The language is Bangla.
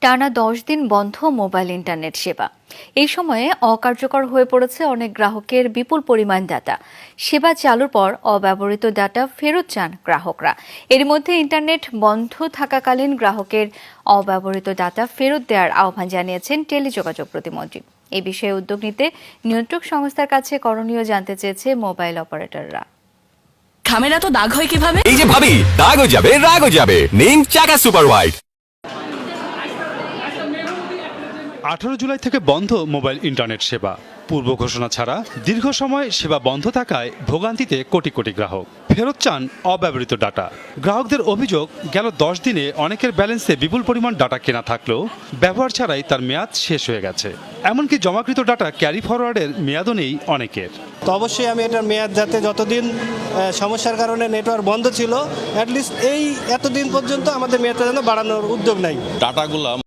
টানা ১০ দিন বন্ধ মোবাইল ইন্টারনেট সেবা। এই সময়ে অকার্যকর হয়ে পড়েছে অনেক গ্রাহকের বিপুল পরিমাণ ডাটা। সেবা চালুর পর অব্যবহৃত ডাটা ফেরত চান গ্রাহকরা। এর মধ্যে ইন্টারনেট বন্ধ থাকাকালীন গ্রাহকের অব্যবহৃত ডাটা ফেরত দেওয়ার আহ্বান জানিয়েছেন টেলিযোগাযোগ প্রতিমন্ত্রী। এই বিষয়ে উদ্যোগ নিতে নিয়ন্ত্রক সংস্থার কাছে করণীয় জানতে চেয়েছে মোবাইল অপারেটররা। খামেরা তো দাগ হয় কিভাবে? এই যে ভাবি, দাগও যাবে রাগও যাবে। নিম চাকা সুপার হোয়াইট। 18 জুলাই থেকে বন্ধ মোবাইল ইন্টারনেট সেবা। পূর্ব ঘোষণা ছাড়া দীর্ঘ সময় সেবা বন্ধ থাকায় ভোগান্তিতে কোটি কোটি গ্রাহক ফেরত চান অব্যবহৃত ডাটা। গ্রাহকদের অভিযোগ, গেল 10 দিনে অনেকের ব্যালেন্সে বিপুল পরিমাণ ডাটা কেনা থাকলেও ব্যবহার ছাড়াই তার মেয়াদ শেষ হয়ে গেছে। এমনকি জমাকৃত ডাটা ক্যারি ফরওয়ার্ডের মেয়াদও নেই অনেকের। তো অবশ্যই আমি এটার মেয়াদ যাতে যতদিন সমস্যার কারণে নেটওয়ার্ক বন্ধ ছিল, অ্যাটলিস্ট এই এতদিন পর্যন্ত আমাদের মেয়াদটা যেন বাড়ানোর উদ্যোগ নাই। ডাটাগুলো